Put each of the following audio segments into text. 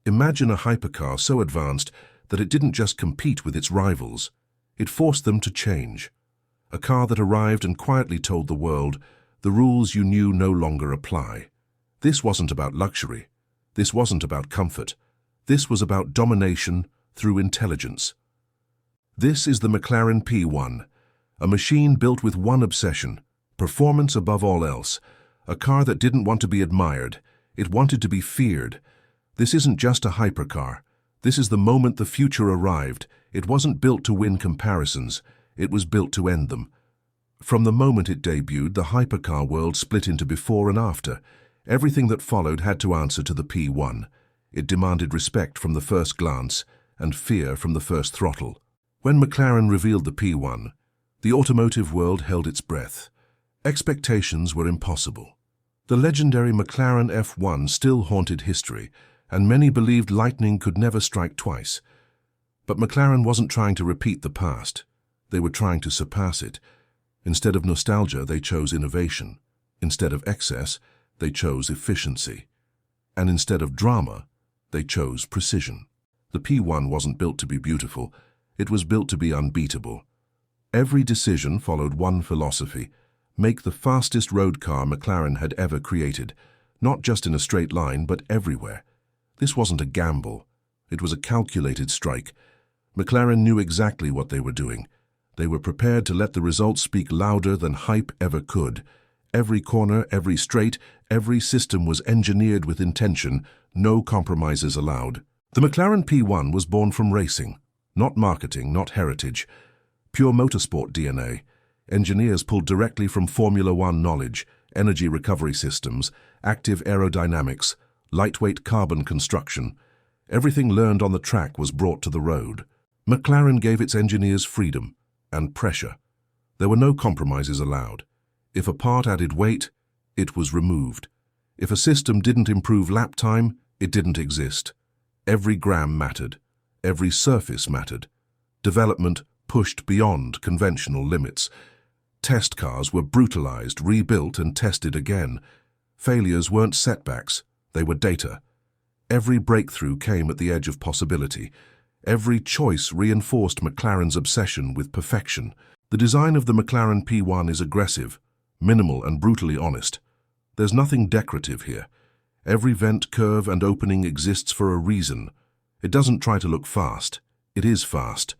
Imagine a hypercar so advanced that it didn't just compete with its rivals, it forced them to change. A car that arrived and quietly told the world, the rules you knew no longer apply. This wasn't about luxury. This wasn't about comfort. This was about domination through intelligence. This is the McLaren P1, a machine built with one obsession, performance above all else, a car that didn't want to be admired, it wanted to be feared. This isn't just a hypercar. This is the moment the future arrived. It wasn't built to win comparisons. It was built to end them. From the moment it debuted, the hypercar world split into before and after. Everything that followed had to answer to the P1. It demanded respect from the first glance and fear from the first throttle. When McLaren revealed the P1, the automotive world held its breath. Expectations were impossible. The legendary McLaren F1 still haunted history, and many believed lightning could never strike twice. But McLaren wasn't trying to repeat the past. They were trying to surpass it. Instead of nostalgia, they chose innovation. Instead of excess, they chose efficiency. And instead of drama, they chose precision. The P1 wasn't built to be beautiful. It was built to be unbeatable. Every decision followed one philosophy: make the fastest road car McLaren had ever created, not just in a straight line, but everywhere. This wasn't a gamble. It was a calculated strike. McLaren knew exactly what they were doing. They were prepared to let the results speak louder than hype ever could. Every corner, every straight, every system was engineered with intention, no compromises allowed. The McLaren P1 was born from racing, not marketing, not heritage. Pure motorsport DNA. Engineers pulled directly from Formula One knowledge, energy recovery systems, active aerodynamics, lightweight carbon construction. Everything learned on the track was brought to the road. McLaren gave its engineers freedom and pressure. There were no compromises allowed. If a part added weight, it was removed. If a system didn't improve lap time, it didn't exist. Every gram mattered. Every surface mattered. Development pushed beyond conventional limits. Test cars were brutalized, rebuilt, and tested again. Failures weren't setbacks, they were data. Every breakthrough came at the edge of possibility. Every choice reinforced McLaren's obsession with perfection. The design of the McLaren P1 is aggressive, minimal, and brutally honest. There's nothing decorative here. Every vent, curve, and opening exists for a reason. It doesn't try to look fast. It is fast.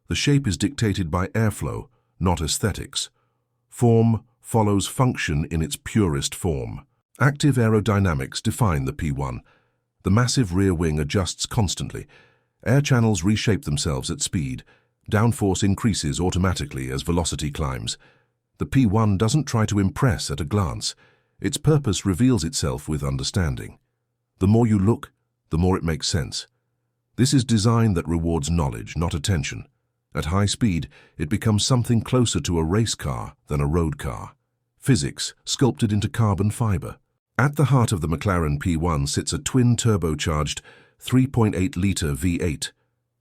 The shape is dictated by airflow, not aesthetics. Form follows function in its purest form. Active aerodynamics define the P1. The massive rear wing adjusts constantly. Air channels reshape themselves at speed. Downforce increases automatically as velocity climbs. The P1 doesn't try to impress at a glance. Its purpose reveals itself with understanding. The more you look, the more it makes sense. This is design that rewards knowledge, not attention. At high speed, it becomes something closer to a race car than a road car. Physics sculpted into carbon fiber. At the heart of the McLaren P1 sits a twin-turbocharged 3.8-litre V8.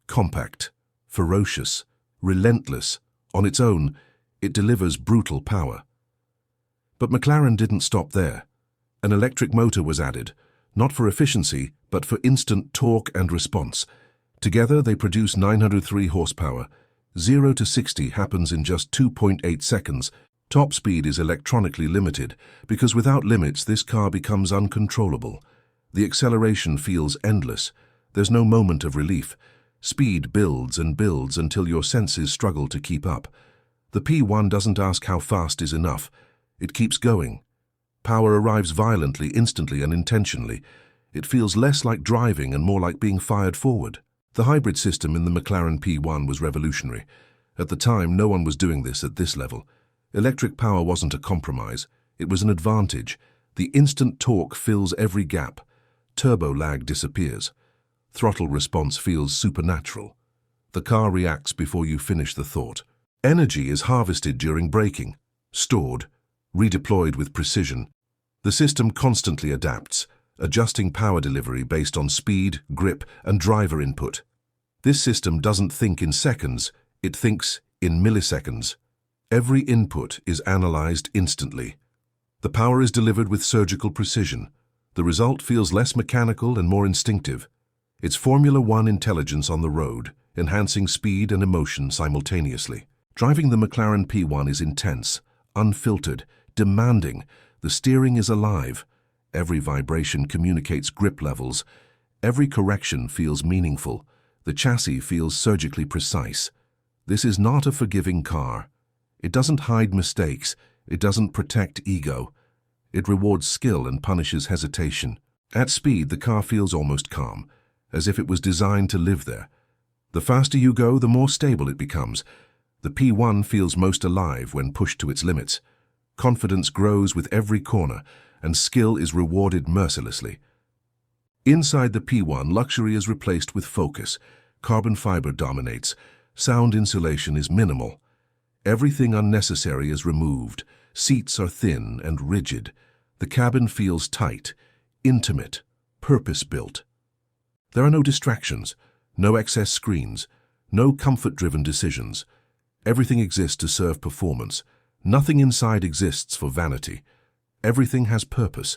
Compact, ferocious, relentless. On its own, it delivers brutal power. But McLaren didn't stop there. An electric motor was added, not for efficiency, but for instant torque and response. Together, they produce 903 horsepower. 0 to 60 happens in just 2.8 seconds. Top speed is electronically limited, because without limits, this car becomes uncontrollable. The acceleration feels endless. There's no moment of relief. Speed builds and builds until your senses struggle to keep up. The P1 doesn't ask how fast is enough. It keeps going. Power arrives violently, instantly, and intentionally. It feels less like driving and more like being fired forward. The hybrid system in the McLaren P1 was revolutionary. At the time, no one was doing this at this level. Electric power wasn't a compromise. It was an advantage. The instant torque fills every gap. Turbo lag disappears. Throttle response feels supernatural. The car reacts before you finish the thought. Energy is harvested during braking, stored, redeployed with precision. The system constantly adapts, adjusting power delivery based on speed, grip, and driver input. This system doesn't think in seconds, it thinks in milliseconds. Every input is analyzed instantly. The power is delivered with surgical precision. The result feels less mechanical and more instinctive. It's Formula One intelligence on the road, enhancing speed and emotion simultaneously. Driving the McLaren P1 is intense, unfiltered, demanding. The steering is alive. Every vibration communicates grip levels. Every correction feels meaningful. The chassis feels surgically precise. This is not a forgiving car. It doesn't hide mistakes. It doesn't protect ego. It rewards skill and punishes hesitation. At speed, the car feels almost calm, as if it was designed to live there. The faster you go, the more stable it becomes. The P1 feels most alive when pushed to its limits. Confidence grows with every corner, and skill is rewarded mercilessly. Inside the P1, luxury is replaced with focus. Carbon fiber dominates. Sound insulation is minimal. Everything unnecessary is removed. Seats are thin and rigid. The cabin feels tight, intimate, purpose-built. There are no distractions, no excess screens, no comfort-driven decisions. Everything exists to serve performance. Nothing inside exists for vanity. Everything has purpose.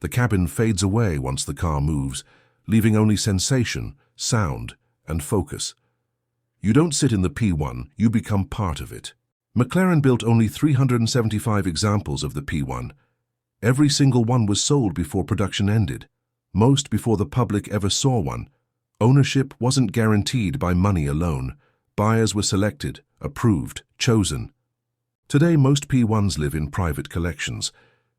The cabin fades away once the car moves, leaving only sensation, sound, and focus. You don't sit in the P1, you become part of it. McLaren built only 375 examples of the P1. Every single one was sold before production ended, most before the public ever saw one. Ownership wasn't guaranteed by money alone. Buyers were selected, approved, chosen. Today, most P1s live in private collections,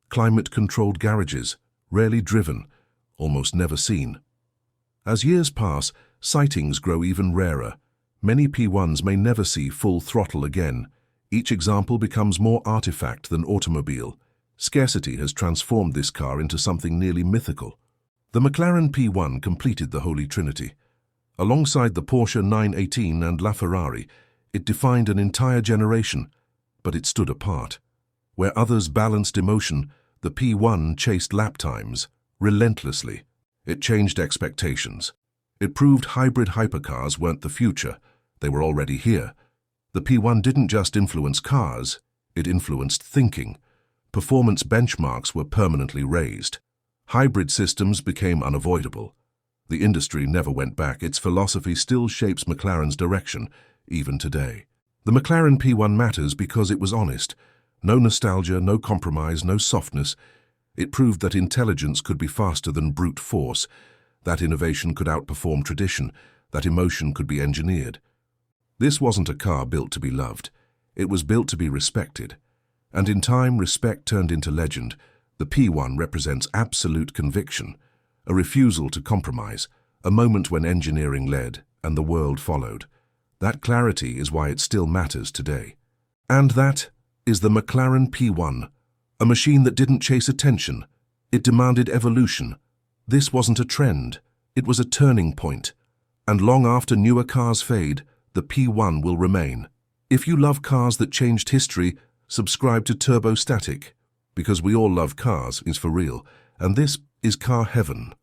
climate-controlled garages, rarely driven, almost never seen. As years pass, sightings grow even rarer. Many P1s may never see full throttle again. Each example becomes more artifact than automobile. Scarcity has transformed this car into something nearly mythical. The McLaren P1 completed the Holy Trinity. Alongside the Porsche 918 and LaFerrari, it defined an entire generation, but it stood apart. Where others balanced emotion, the P1 chased lap times, relentlessly. It changed expectations. It proved hybrid hypercars weren't the future. They were already here. The P1 didn't just influence cars, it influenced thinking. Performance benchmarks were permanently raised. Hybrid systems became unavoidable. The industry never went back. Its philosophy still shapes McLaren's direction, even today. The McLaren P1 matters because it was honest. No nostalgia, no compromise, no softness. It proved that intelligence could be faster than brute force, that innovation could outperform tradition, that emotion could be engineered. This wasn't a car built to be loved. It was built to be respected. And in time, respect turned into legend. The P1 represents absolute conviction, a refusal to compromise, a moment when engineering led and the world followed. That clarity is why it still matters today. And that is the McLaren P1, a machine that didn't chase attention. It demanded evolution. This wasn't a trend. It was a turning point. And long after newer cars fade, the P1 will remain. If you love cars that changed history, subscribe to Turbo Static, because we all love cars, is for real, and this is car heaven.